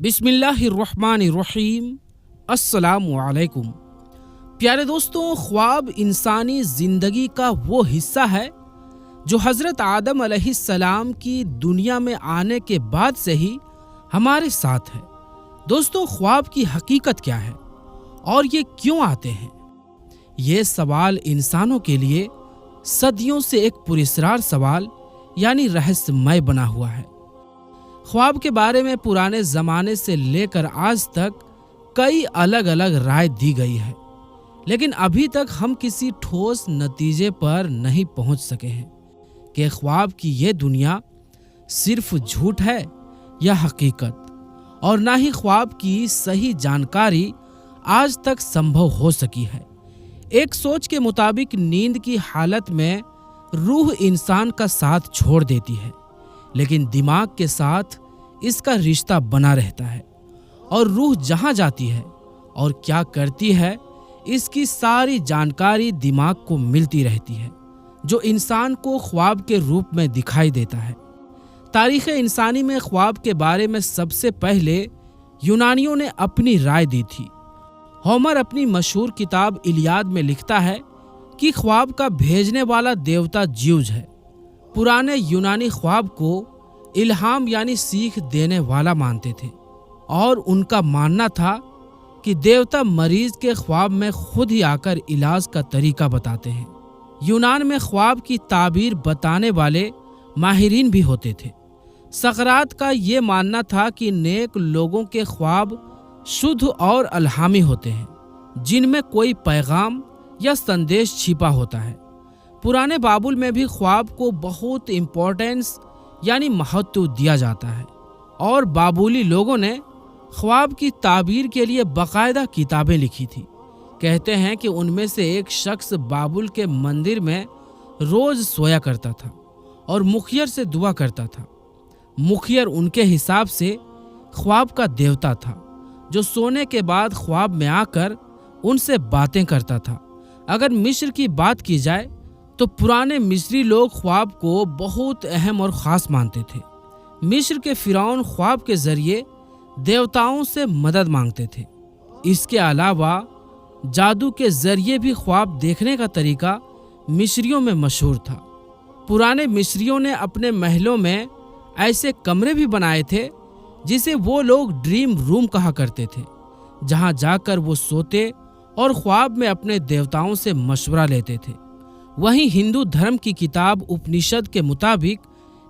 बिस्मिल्लाहिर्रहमानिर्रहीम। अस्सलामुअलैकुम। प्यारे दोस्तों, ख्वाब इंसानी ज़िंदगी का वो हिस्सा है जो हज़रत आदम अलैहिस्सलाम की दुनिया में आने के बाद से ही हमारे साथ है। दोस्तों, ख्वाब की हकीकत क्या है और ये क्यों आते हैं? ये सवाल इंसानों के लिए सदियों से एक पुरस्कार सवाल यानी रहस्यमय बना हुआ है। ख्वाब के बारे में पुराने ज़माने से लेकर आज तक कई अलग अलग राय दी गई है, लेकिन अभी तक हम किसी ठोस नतीजे पर नहीं पहुंच सके हैं कि ख्वाब की ये दुनिया सिर्फ झूठ है या हकीकत, और ना ही ख्वाब की सही जानकारी आज तक संभव हो सकी है। एक सोच के मुताबिक नींद की हालत में रूह इंसान का साथ छोड़ देती है, लेकिन दिमाग के साथ इसका रिश्ता बना रहता है और रूह जहां जाती है और क्या करती है इसकी सारी जानकारी दिमाग को मिलती रहती है, जो इंसान को ख्वाब के रूप में दिखाई देता है। तारीख़ इंसानी में ख्वाब के बारे में सबसे पहले यूनानियों ने अपनी राय दी थी। होमर अपनी मशहूर किताब इलियाद में लिखता है कि ख्वाब का भेजने वाला देवता ज्यूज है। पुराने यूनानी ख्वाब को इल्हाम यानी सीख देने वाला मानते थे और उनका मानना था कि देवता मरीज के ख्वाब में खुद ही आकर इलाज का तरीका बताते हैं। यूनान में ख्वाब की ताबीर बताने वाले माहिरीन भी होते थे। सकरात का ये मानना था कि नेक लोगों के ख्वाब शुद्ध और अल्हामी होते हैं, जिनमें कोई पैगाम या संदेश छिपा होता है। पुराने बाबुल में भी ख्वाब को बहुत इम्पोर्टेंस यानी महत्व दिया जाता है और बाबुली लोगों ने ख्वाब की ताबीर के लिए बाकायदा किताबें लिखी थी। कहते हैं कि उनमें से एक शख्स बाबुल के मंदिर में रोज सोया करता था और मुखियर से दुआ करता था। मुखियर उनके हिसाब से ख्वाब का देवता था, जो सोने के बाद ख्वाब में आकर उनसे बातें करता था। अगर मिस्र की बात की जाए तो पुराने मिस्री लोग ख्वाब को बहुत अहम और ख़ास मानते थे। मिस्र के फिरौन ख्वाब के ज़रिए देवताओं से मदद मांगते थे। इसके अलावा जादू के ज़रिए भी ख्वाब देखने का तरीका मिस्रियों में मशहूर था। पुराने मिस्रियों ने अपने महलों में ऐसे कमरे भी बनाए थे जिसे वो लोग ड्रीम रूम कहा करते थे, जहां जाकर वो सोते और ख्वाब में अपने देवताओं से मशवरा लेते थे। वहीं हिंदू धर्म की किताब उपनिषद के मुताबिक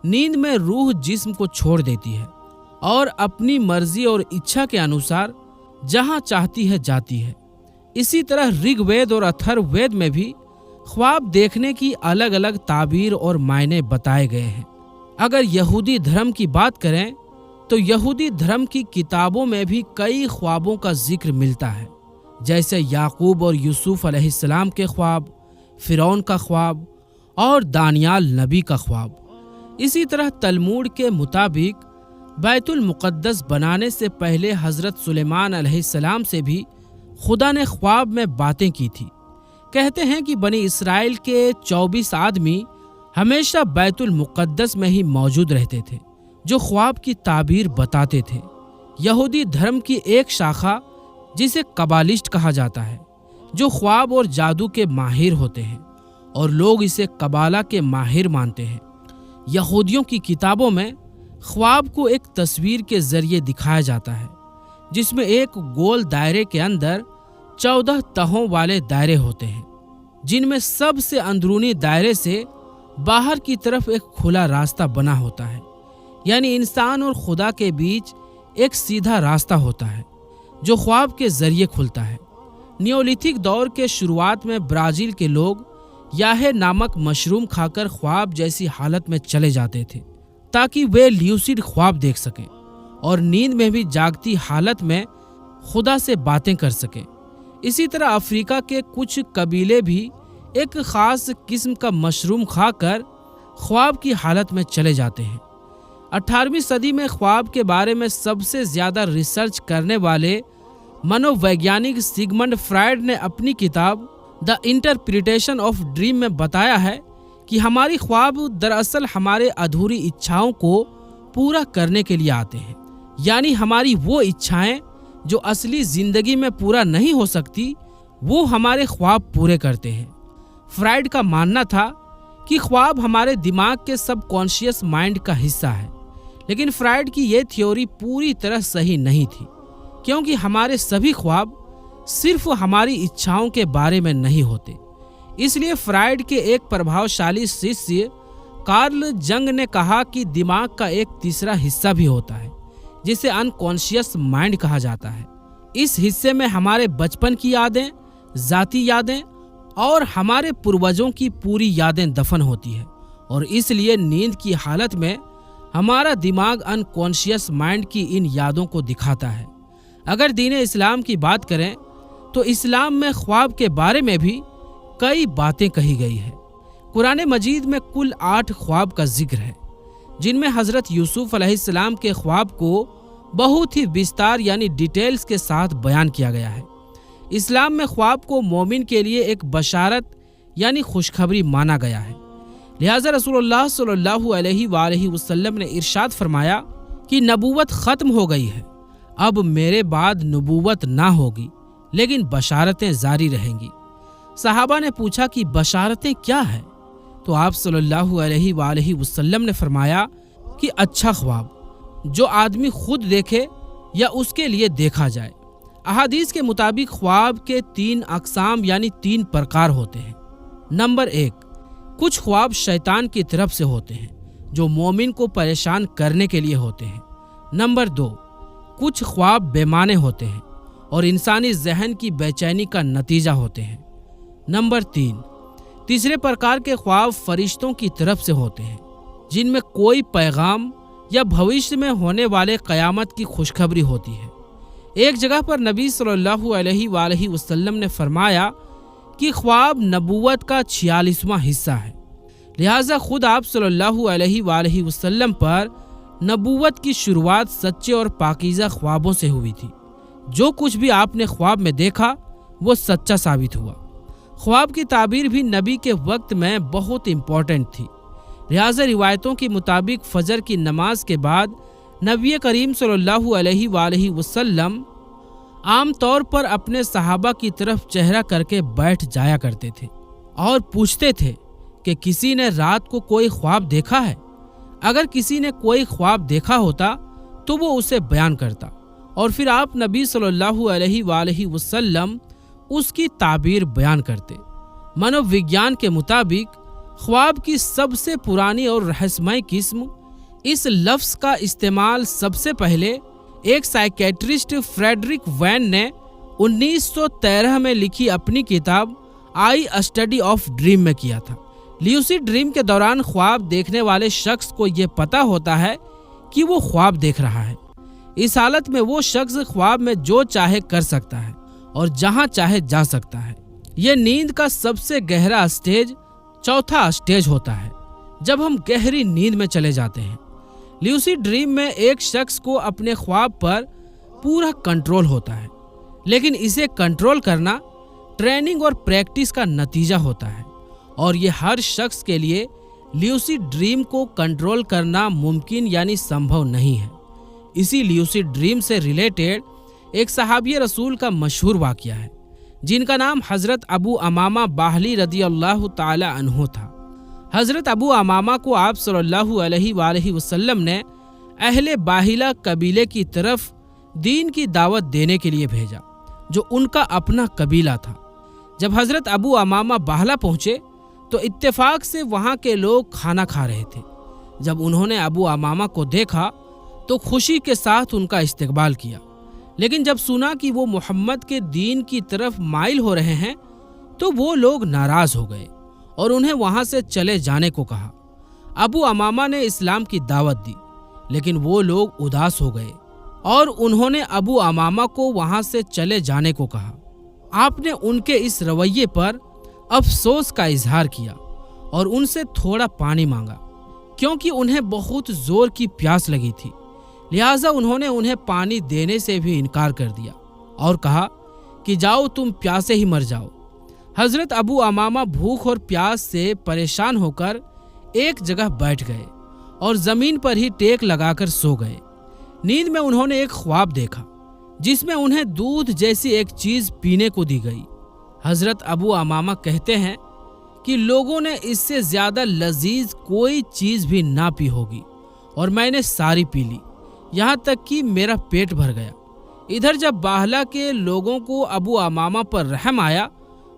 नींद में रूह जिस्म को छोड़ देती है और अपनी मर्जी और इच्छा के अनुसार जहां चाहती है जाती है। इसी तरह ऋग्वेद और अथर्ववेद में भी ख्वाब देखने की अलग अलग ताबीर और मायने बताए गए हैं। अगर यहूदी धर्म की बात करें तो यहूदी धर्म की किताबों में भी कई ख्वाबों का जिक्र मिलता है, जैसे याकूब और यूसुफ अलैहिस्सलाम के ख्वाब, फिरौन का ख्वाब और दानियाल नबी का ख्वाब। इसी तरह तलमूद के मुताबिक बैतुल मुक़द्दस बनाने से पहले हज़रत सुलेमान अलैहिस्सलाम से भी खुदा ने ख्वाब में बातें की थी। कहते हैं कि बनी इसराइल के 24 आदमी हमेशा बैतुल मुक़द्दस में ही मौजूद रहते थे, जो ख्वाब की ताबीर बताते थे। यहूदी धर्म की एक शाखा जिसे कबालिस्ट कहा जाता है, जो ख्वाब और जादू के माहिर होते हैं और लोग इसे कबाला के माहिर मानते हैं। यहूदियों की किताबों में ख्वाब को एक तस्वीर के जरिए दिखाया जाता है, जिसमें एक गोल दायरे के अंदर 14 तहों वाले दायरे होते हैं, जिनमें सबसे अंदरूनी दायरे से बाहर की तरफ एक खुला रास्ता बना होता है, यानी इंसान और खुदा के बीच एक सीधा रास्ता होता है जो ख्वाब के जरिए खुलता है। नियोलिथिक दौर के शुरुआत में ब्राज़ील के लोग याहे नामक मशरूम खाकर ख्वाब जैसी हालत में चले जाते थे, ताकि वे ल्यूसिड ख्वाब देख सकें और नींद में भी जागती हालत में खुदा से बातें कर सकें। इसी तरह अफ्रीका के कुछ कबीले भी एक ख़ास किस्म का मशरूम खाकर ख्वाब की हालत में चले जाते हैं। 18वीं सदी में ख्वाब के बारे में सबसे ज़्यादा रिसर्च करने वाले मनोवैज्ञानिक सिगमंड फ्रायड ने अपनी किताब द इंटरप्रिटेशन ऑफ ड्रीम में बताया है कि हमारी ख्वाब दरअसल हमारे अधूरी इच्छाओं को पूरा करने के लिए आते हैं। यानी हमारी वो इच्छाएं जो असली जिंदगी में पूरा नहीं हो सकती, वो हमारे ख्वाब पूरे करते हैं। फ्राइड का मानना था कि ख्वाब हमारे दिमाग के सबकॉन्शियस माइंड का हिस्सा है, लेकिन फ्राइड की ये थ्योरी पूरी तरह सही नहीं थी, क्योंकि हमारे सभी ख्वाब सिर्फ हमारी इच्छाओं के बारे में नहीं होते। इसलिए फ्राइड के एक प्रभावशाली शिष्य कार्ल जंग ने कहा कि दिमाग का एक तीसरा हिस्सा भी होता है, जिसे अनकॉन्शियस माइंड कहा जाता है। इस हिस्से में हमारे बचपन की यादें, जाती यादें और हमारे पूर्वजों की पूरी यादें दफन होती है, और इसलिए नींद की हालत में हमारा दिमाग अनकॉन्शियस माइंड की इन यादों को दिखाता है। अगर दीन इस्लाम की बात करें तो इस्लाम में ख्वाब के बारे में भी कई बातें कही गई है। कुरान मजीद में कुल 8 ख्वाब का जिक्र है, जिनमें हजरत यूसुफ अलैहिस्सलाम के ख्वाब को बहुत ही विस्तार यानी डिटेल्स के साथ बयान किया गया है। इस्लाम में ख्वाब को मोमिन के लिए एक बशारत यानी खुशखबरी माना गया है। लिहाजा रसूलुल्लाह सल्लल्लाहु अलैहि वसल्लम ने इरशाद फरमाया कि नबूवत खत्म हो गई है, अब मेरे बाद नबूवत ना होगी, लेकिन बशारतें जारी रहेंगी। सहाबा ने पूछा कि बशारतें क्या है, तो आप सल्लल्लाहु अलैहि वसल्लम ने फरमाया कि अच्छा ख्वाब जो आदमी खुद देखे या उसके लिए देखा जाए। अहादीस के मुताबिक ख्वाब के 3 अक़साम यानी 3 प्रकार होते हैं। नंबर 1, कुछ ख्वाब शैतान की तरफ से होते हैं जो मोमिन को परेशान करने के लिए होते हैं। नंबर 2, कुछ ख्वाब बेमाने होते हैं और इंसानी जहन की बेचैनी का नतीजा होते हैं। नंबर 3, तीसरे प्रकार के ख्वाब फरिश्तों की तरफ से होते हैं, जिनमें कोई पैगाम या भविष्य में होने वाले क़यामत की खुशखबरी होती है। एक जगह पर नबी सल्लल्लाहु अलैहि वसल्लम ने फरमाया कि ख्वाब नबूवत का 46वां हिस्सा है। लिहाजा खुद आप सल्लल्लाहु अलैहि वसल्लम पर नबूवत की शुरुआत सच्चे और पाकीज़ा ख्वाबों से हुई थी। जो कुछ भी आपने ख्वाब में देखा वो सच्चा साबित हुआ। ख्वाब की ताबीर भी नबी के वक्त में बहुत इम्पोर्टेंट थी। लिहाजा रिवायतों के मुताबिक फजर की नमाज के बाद नबी करीम सल्लल्लाहु अलैहि वसल्लम आम तौर पर अपने सहाबा की तरफ चेहरा करके बैठ जाया करते थे और पूछते थे कि किसी ने रात को कोई ख्वाब देखा है। अगर किसी ने कोई ख्वाब देखा होता तो वो उसे बयान करता और फिर आप नबी सल्लल्लाहु अलैहि वसल्लम उसकी ताबीर बयान करते। मनोविज्ञान के मुताबिक ख्वाब की सबसे पुरानी और रहस्यमय किस्म, इस लफ्ज़ का इस्तेमाल सबसे पहले एक साइकेट्रिस्ट फ्रेडरिक वैन ने 1913 में लिखी अपनी किताब आई स्टडी ऑफ ड्रीम में किया था। ल्यूसिड ड्रीम के दौरान ख्वाब देखने वाले शख्स को ये पता होता है कि वो ख्वाब देख रहा है। इस हालत में वो शख्स ख्वाब में जो चाहे कर सकता है और जहां चाहे जा सकता है। यह नींद का सबसे गहरा स्टेज, चौथा स्टेज होता है, जब हम गहरी नींद में चले जाते हैं। ल्यूसिड ड्रीम में एक शख्स को अपने ख्वाब पर पूरा कंट्रोल होता है, लेकिन इसे कंट्रोल करना ट्रेनिंग और प्रैक्टिस का नतीजा होता है, और ये हर शख्स के लिए ल्यूसिड ड्रीम को कंट्रोल करना मुमकिन यानी संभव नहीं है। इसी ल्यूसिड ड्रीम से रिलेटेड एक सहाबी रसूल का मशहूर वाक़या है, जिनका नाम हज़रत अबू अमामा बाहली रदियल्लाहु ताला अन्हु था। हज़रत अबू अमामा को आप सल्लल्लाहु अलैहि वसल्लम ने अहले बाहिला कबीले की तरफ दीन की दावत देने के लिए भेजा, जो उनका अपना कबीला था। जब हज़रत अबू अमामा बाहला पहुँचे तो इत्तेफाक से वहाँ के लोग खाना खा रहे थे। जब उन्होंने अबू अमामा को देखा तो खुशी के साथ उनका इस्तकबाल किया, लेकिन जब सुना कि वो मोहम्मद के दीन की तरफ माइल हो रहे हैं तो वो लोग नाराज़ हो गए और उन्हें वहाँ से चले जाने को कहा। अबू अमामा ने इस्लाम की दावत दी, लेकिन वो लोग उदास हो गए और उन्होंने अबू अमामा को वहाँ से चले जाने को कहा। आपने उनके इस रवैये पर अफसोस का इजहार किया और उनसे थोड़ा पानी मांगा, क्योंकि उन्हें बहुत जोर की प्यास लगी थी। लिहाजा उन्होंने उन्हें पानी देने से भी इनकार कर दिया और कहा कि जाओ, तुम प्यासे ही मर जाओ। हजरत अबू अमामा भूख और प्यास से परेशान होकर एक जगह बैठ गए और जमीन पर ही टेक लगाकर सो गए। नींद में उन्होंने एक ख्वाब देखा जिसमें उन्हें दूध जैसी एक चीज पीने को दी गई। हजरत अबू अमामा कहते हैं कि लोगों ने इससे ज्यादा लजीज कोई चीज भी ना पी होगी और मैंने सारी पी ली, यहाँ तक कि मेरा पेट भर गया। इधर जब बाहला के लोगों को अबू अमामा पर रहम आया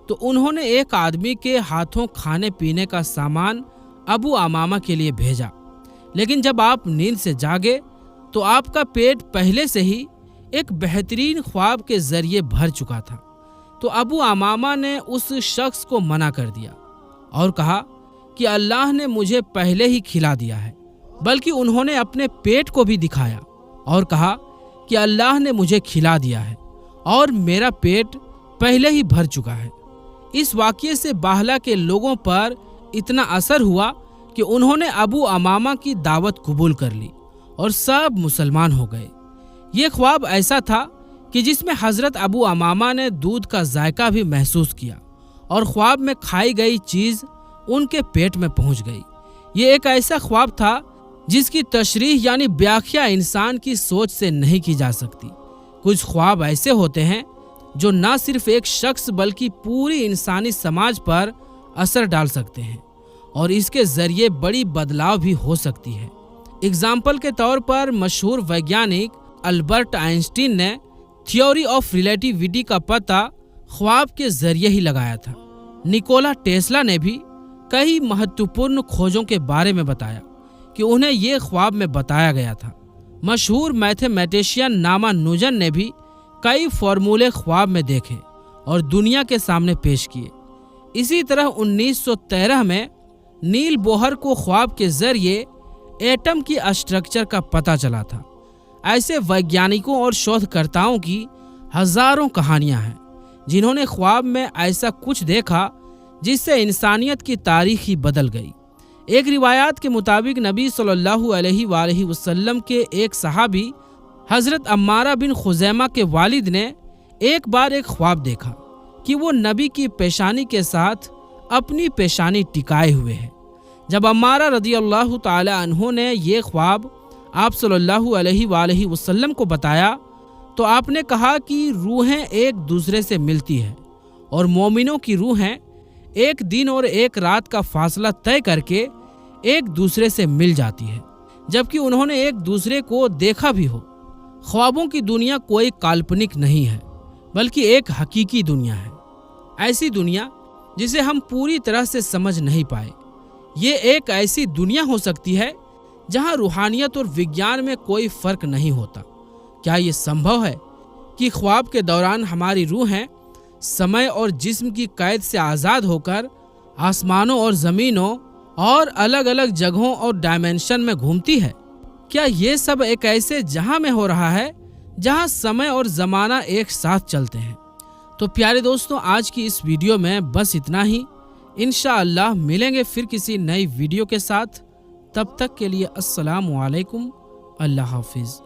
तो उन्होंने एक आदमी के हाथों खाने पीने का सामान अबू अमामा के लिए भेजा, लेकिन जब आप नींद से जागे तो आपका पेट पहले से ही एक बेहतरीन ख्वाब के जरिए भर चुका था। तो अबू अमामा ने उस शख्स को मना कर दिया और कहा कि अल्लाह ने मुझे पहले ही खिला दिया है, बल्कि उन्होंने अपने पेट को भी दिखाया और कहा कि अल्लाह ने मुझे खिला दिया है और मेरा पेट पहले ही भर चुका है। इस वाक़ये से बाहला के लोगों पर इतना असर हुआ कि उन्होंने अबू अमामा की दावत कबूल कर ली और सब मुसलमान हो गए। ये ख्वाब ऐसा था कि जिसमें हजरत अबू अमामा ने दूध का जायका भी महसूस किया और ख्वाब में खाई गई चीज उनके पेट में पहुंच गई। ये एक ऐसा ख्वाब था जिसकी तशरीह यानी व्याख्या इंसान की सोच से नहीं की जा सकती। कुछ ख्वाब ऐसे होते हैं जो न सिर्फ एक शख्स बल्कि पूरी इंसानी समाज पर असर डाल सकते हैं और इसके जरिए बड़ी बदलाव भी हो सकती है। एग्जाम्पल के तौर पर मशहूर वैज्ञानिक अल्बर्ट आइंस्टीन ने थ्योरी ऑफ रिलेटिविटी का पता ख्वाब के जरिए ही लगाया था। निकोला टेस्ला ने भी कई महत्वपूर्ण खोजों के बारे में बताया कि उन्हें ये ख्वाब में बताया गया था। मशहूर मैथमेटिशियन नामा नुजन ने भी कई फॉर्मूले ख्वाब में देखे और दुनिया के सामने पेश किए। इसी तरह 1913 में नील बोहर को ख्वाब के जरिए एटम की स्ट्रक्चर का पता चला था। ऐसे वैज्ञानिकों और शोधकर्ताओं की हजारों कहानियां हैं जिन्होंने ख्वाब में ऐसा कुछ देखा जिससे इंसानियत की तारीख ही बदल गई। एक रिवायात के मुताबिक नबी सल्लल्लाहु अलैहि वसल्लम के एक सहाबी हजरत अम्मारा बिन खुजैमा के वालिद ने एक बार एक ख्वाब देखा कि वो नबी की पेशानी के साथ अपनी पेशानी टिकाए हुए है। जब अम्मारा रदियल्लाहु ताला अन्हु ने ये ख्वाब आप सल्लल्लाहु अलैहि वसल्लम को बताया तो आपने कहा कि रूहें एक दूसरे से मिलती है और मोमिनों की रूहें एक दिन और एक रात का फासला तय करके एक दूसरे से मिल जाती है, जबकि उन्होंने एक दूसरे को देखा भी हो। ख्वाबों की दुनिया कोई काल्पनिक नहीं है बल्कि एक हकीकी दुनिया है, ऐसी दुनिया जिसे हम पूरी तरह से समझ नहीं पाए। ये एक ऐसी दुनिया हो सकती है जहां रूहानियत और विज्ञान में कोई फर्क नहीं होता। क्या ये संभव है कि ख्वाब के दौरान हमारी रूहें समय और जिस्म की कैद से आज़ाद होकर आसमानों और ज़मीनों और अलग अलग जगहों और डायमेंशन में घूमती है? क्या ये सब एक ऐसे जहां में हो रहा है जहां समय और ज़माना एक साथ चलते हैं? तो प्यारे दोस्तों, आज की इस वीडियो में बस इतना ही। इंशाअल्लाह मिलेंगे फिर किसी नई वीडियो के साथ। तब तक के लिए अस्सलामु अलैकुम, अल्लाह हाफिज़।